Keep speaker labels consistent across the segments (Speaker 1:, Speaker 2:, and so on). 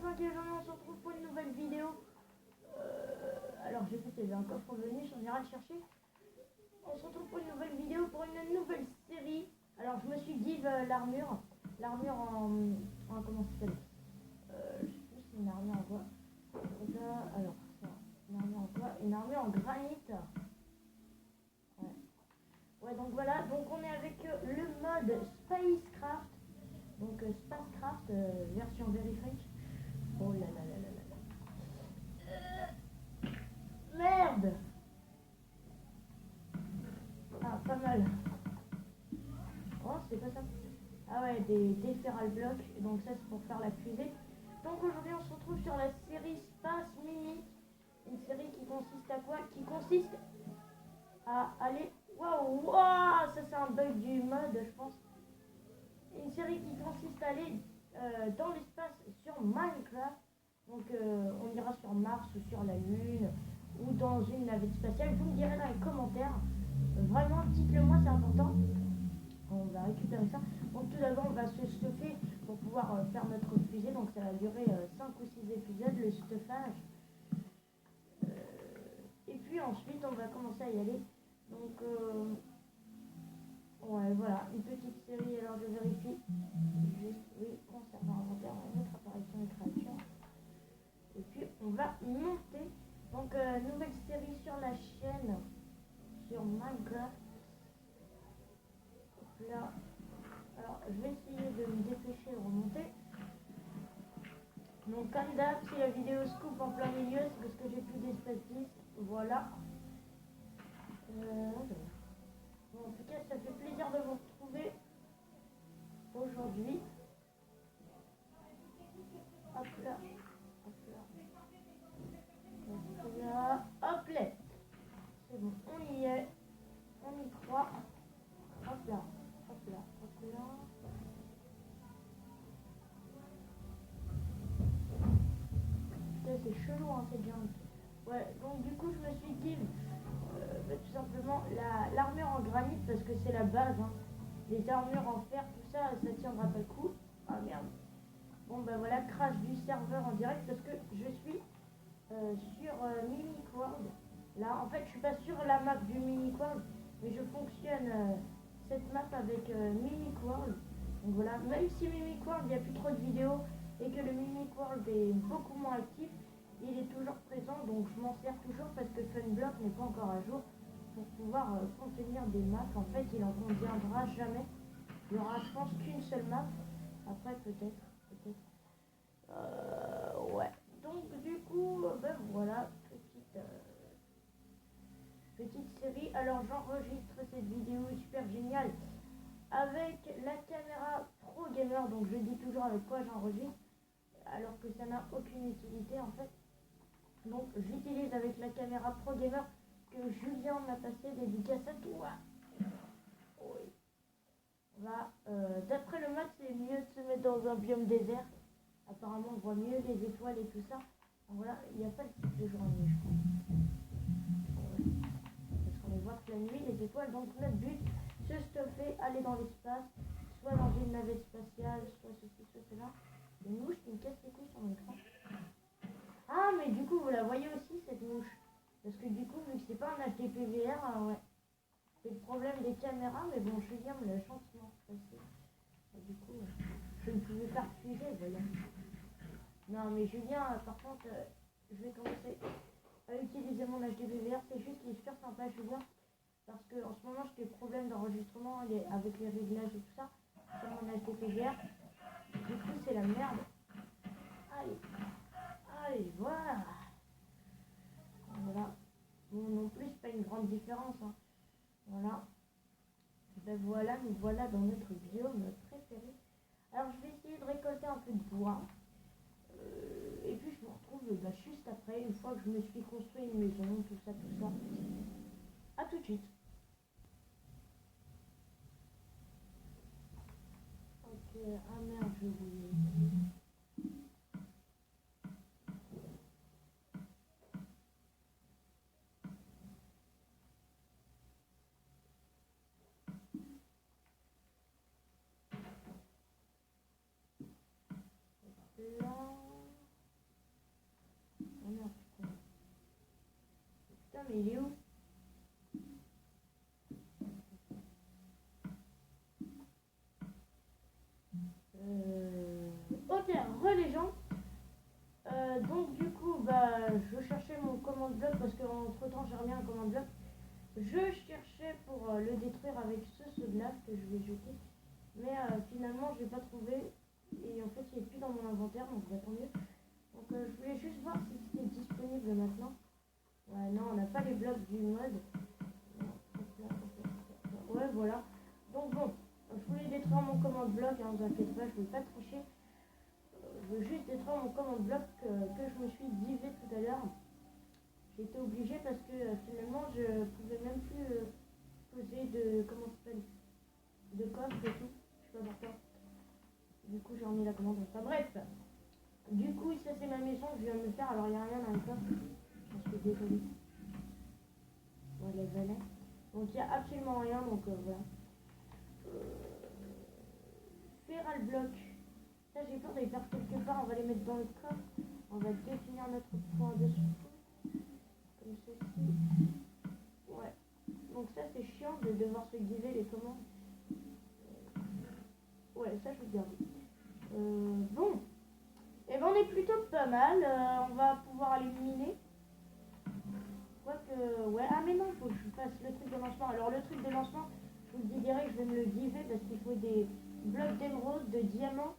Speaker 1: enfin on se retrouve pour une nouvelle vidéo. Alors j'ai vu qu'il y avait un coffre venu, j'en irai le chercher. On se retrouve pour une nouvelle vidéo, pour une nouvelle série. Alors je me suis dit l'armure en comment ça s'appelle, je sais plus si c'est une armure en quoi. Alors ça, une armure en quoi? Une armure en granit. Ouais, donc voilà, donc on est avec le mode Spacecraft. Donc Spacecraft version very French. Oh là là là là là. Merde. Ah, pas mal. Oh, c'est pas ça. Ah ouais, des feral blocs. Donc ça c'est pour faire la fusée. Donc aujourd'hui on se retrouve sur la série Space Mini. Une série qui consiste à quoi? Qui consiste à aller... Waouh, wow, ça c'est un bug du mode, je pense. Une série qui consiste à aller dans l'espace sur Minecraft. Donc on ira sur Mars ou sur la Lune ou dans une navette spatiale. Vous me direz dans les commentaires. Vraiment, dites-le moi, c'est important. On va récupérer ça. Donc tout d'abord, on va se stuffer pour pouvoir faire notre fusée. Donc ça va durer 5 ou 6 épisodes, le stuffage. Et puis ensuite, on va commencer à y aller. Donc, ouais, voilà, une petite série. Alors je vérifie. Juste, oui, conserver inventaire, notre apparition et création. Et puis on va monter. Donc, nouvelle série sur la chaîne, sur Minecraft. Hop là. Alors, je vais essayer de me dépêcher de remonter. Donc, comme d'hab, si la vidéo se coupe en plein milieu, c'est parce que j'ai plus d'espace disque. Voilà. Bon, en tout cas, ça fait plaisir de vous retrouver aujourd'hui. Hop là. Hop là. Hop là. Hop là. C'est bon, on y est. On y croit. Hop là. Hop là. Hop là. Putain, c'est chelou, hein, cette jungle. Ouais, donc du coup, je me suis dit, tout simplement, l'armure en granit, parce que c'est la base, hein. Les armures en fer, tout ça, ça tiendra pas le coup. Ah merde. Bon, ben voilà, crash du serveur en direct, parce que je suis sur Mimic World. Là, en fait, je suis pas sur la map du Mimic World, mais je fonctionne cette map avec Mimic World. Donc voilà, même si Mimic World, il n'y a plus trop de vidéos et que le Mimic World est beaucoup moins actif, il est toujours présent, donc je m'en sers toujours parce que Funblock n'est pas encore à jour pour pouvoir contenir des maps. En fait, il en contiendra jamais. Il y aura, je pense, qu'une seule map. Après, peut-être. Ouais. Donc, du coup, ben voilà, petite série. Alors, j'enregistre cette vidéo super géniale avec la caméra Pro Gamer. Donc, je dis toujours avec quoi j'enregistre, alors que ça n'a aucune utilité en fait. Donc j'utilise avec la caméra Pro Gamer que Julien m'a passé, dédicace à toi. Oui. D'après le match, c'est mieux de se mettre dans un biome désert. Apparemment, on voit mieux les étoiles et tout ça. Donc voilà, il n'y a pas le type de journée, je crois. Ouais. Parce qu'on les voit que la nuit, les étoiles. Donc notre but, se stuffer, aller dans l'espace, soit dans une navette spatiale, soit ceci, soit cela. Une mouche qui me casse les couilles sur mon écran. Ah, mais du coup, vous la voyez aussi, cette mouche. Parce que du coup, vu que c'est pas un HDPVR, ouais. C'est le problème des caméras, mais bon, Julien me l'a gentiment passé. Et du coup, je ne pouvais pas refuser, voilà. Non, mais Julien, par contre, je vais commencer à utiliser mon HDPVR. C'est juste qu'il est super sympa, Julien. Parce que en ce moment, j'ai des problèmes d'enregistrement avec les réglages et tout ça. Sur mon HDPVR. Du coup, c'est la merde. Allez. Allez, voilà. Voilà. Bon, non plus, c'est pas une grande différence. Hein. Voilà. Ben voilà, nous voilà dans notre biome préféré. Alors, je vais essayer de récolter un peu de bois. Et puis, je vous retrouve juste après, une fois que je me suis construit une maison, tout ça, tout ça. A tout de suite. Ok, ah merde, je voulais... Là. mais il est où? Ok, les gens. Donc du coup, bah, je cherchais mon commande bloc parce qu'entre temps j'ai remis un commande bloc. Je cherchais pour le détruire avec ce de lave que je vais jeter. Mais finalement, je l'ai pas trouvé. Et en fait, il n'est plus dans mon inventaire, donc bah, tant mieux. Donc je voulais juste voir si c'était disponible maintenant. Ouais, non, on n'a pas les blocs du mode. Ouais, voilà. Donc bon, je voulais détruire mon commande bloc, hein, vous inquiétez pas, je ne vais pas tricher. Je veux juste détruire mon commande bloc que je me suis divé tout à l'heure. J'ai été obligé parce que finalement je pouvais même plus poser de, comment ça s'appelle, de coffre et tout. Je sais pas pourquoi. Du coup j'ai remis la commande. Enfin bref. Du coup ça c'est ma maison que je viens de me faire. Alors il n'y a rien dans le coffre. Je suis désolée. Voilà, voilà. Donc il n'y a absolument rien. Donc voilà. Feral bloc. Ça j'ai peur de les faire quelque part. On va les mettre dans le coffre. On va définir notre point de secours. Comme ceci. Ouais. Donc ça c'est chiant de devoir se guider les commandes. Ouais, ça je vais garder. Bon. Et ben on est plutôt pas mal. On va pouvoir aller miner. Quoique, ouais. Ah mais non, il faut que je fasse le truc de lancement. Alors le truc de lancement, je vous le dis direct, je vais me le diver parce qu'il faut des blocs d'émeraude, de diamants.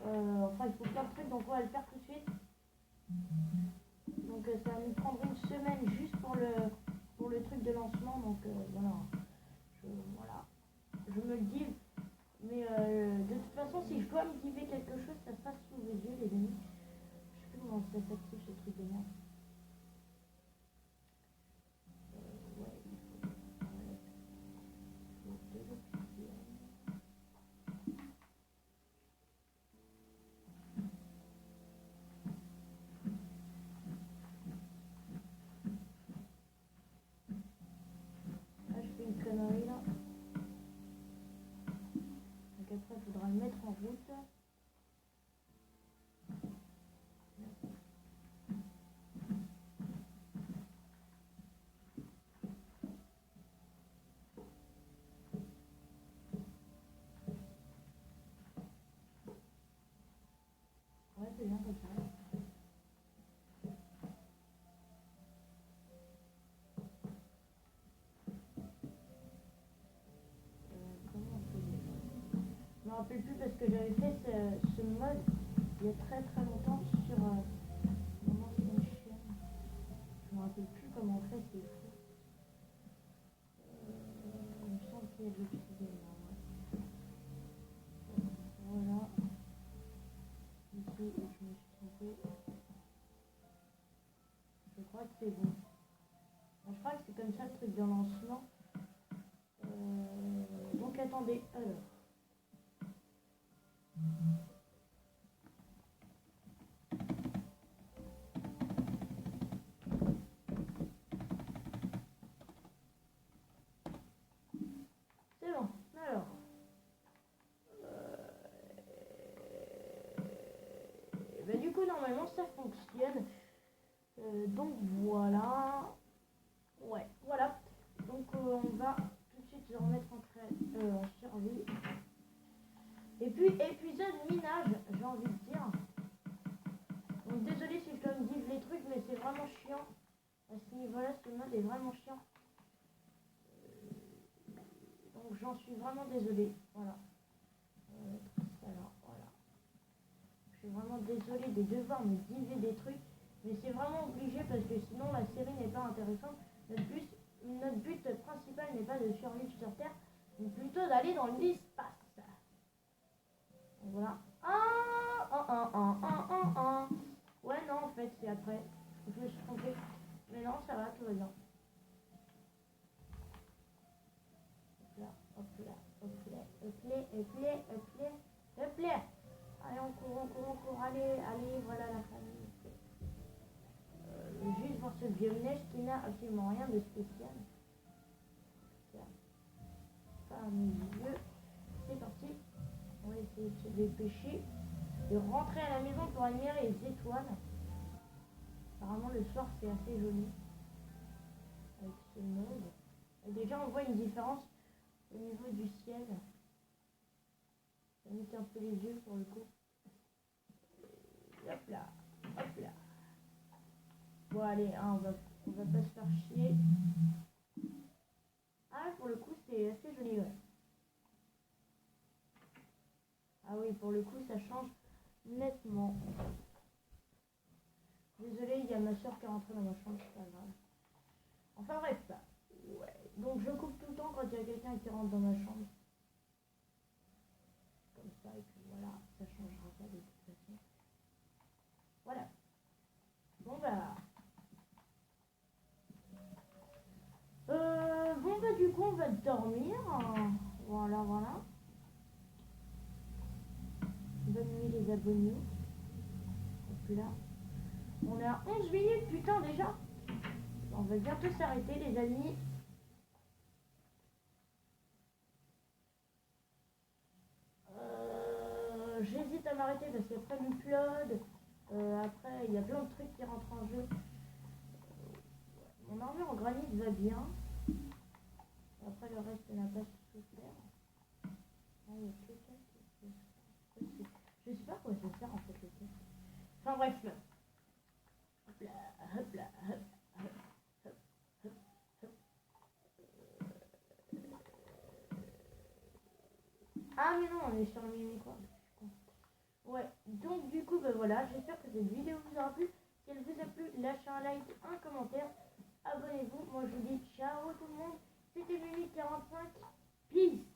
Speaker 1: Enfin il faut plein de trucs, donc on va le faire tout de suite. Donc ça va nous prendre une semaine juste pour le truc de lancement. Donc voilà. Voilà. Je me le dive. Mais de toute façon, si je dois me diver quelque chose, ça se passe sous les yeux, les amis. Je sais plus comment ça s'active ce truc de merde. Ouais, il faut de l'obsidienne. Là, je fais une connerie là. Donc après, il faudra le mettre en route. Ouais, c'est bien comme ça. Comment on peut dire? Je me rappelle plus parce que j'avais fait ce mode il y a très longtemps sur mon ancienne chaîne. Je me rappelle plus comment on fait, c'est fou. Il me semble qu'il y a de l'obsidienne là, ouais. Voilà. Ici, je me suis trompée. Je crois que c'est bon. Je crois que c'est comme ça le truc de lancement. Donc attendez, alors. C'est bon, alors. Ben, du coup, normalement, ça fonctionne. Donc voilà. Ouais, voilà. Donc on va tout de suite se remettre en survie. Et puis, épisode minage, j'ai envie de dire. Donc désolé si je dois me dire les trucs, mais c'est vraiment chiant. À ce niveau-là, ce mode est vraiment chiant. Donc j'en suis vraiment désolé. Voilà. Alors, voilà. Je suis vraiment désolée de devoir me diver des trucs. Mais c'est vraiment obligé parce que sinon la série n'est pas intéressante. Notre but principal n'est pas de survivre sur Terre, mais plutôt d'aller dans l'espace. Voilà. Ouais, non, en fait, c'est après. Je me suis trompée. Mais non, ça va, tout va bien. Hop là, hop là, hop là, hop là, hop là, hop là. Allez, on court, allez, voilà la famille. Juste voir ce vieux neige qui n'a absolument rien de spécial. Parmi les yeux, c'est parti. On va essayer de se dépêcher de rentrer à la maison pour admirer les étoiles. Apparemment le soir c'est assez joli. avec ce mode. Et déjà on voit une différence au niveau du ciel. Ça met un peu les yeux pour le coup. Hop là, hop là. Bon allez, hein, on va pas se faire chier. Ah pour le coup c'est assez joli, ouais. Ah oui, pour le coup ça change nettement. Désolé, il y a ma soeur qui est rentrée dans ma chambre, c'est pas grave. Enfin bref, ouais. Donc je coupe tout le temps quand il y a quelqu'un qui rentre dans ma chambre. Comme ça, et puis voilà, ça changera pas de toute façon. Voilà. Bon bah... bon bah du coup on va dormir. Voilà, voilà. Bonne nuit les abonnés. Hop là. On est à 11 minutes, putain déjà. On va bientôt s'arrêter les amis. J'hésite à m'arrêter parce qu'après l'upload, après il y a plein de trucs qui rentrent en jeu. Mon armure en granit va bien. Après le reste n'a pas souffert. Ah, il y a que ça qui... Je sais pas quoi ça sert en fait le test. Enfin bref. Hop là, hop là, hop, hop, hop, hop, hop. Ah mais non, on est sur le mini quoi. Ouais, donc du coup, ben voilà, j'espère que cette vidéo vous aura plu. Si elle vous a plu, lâchez un like, un commentaire, abonnez-vous. Moi je vous dis ciao tout le monde. C'était Mimi 45. Peace.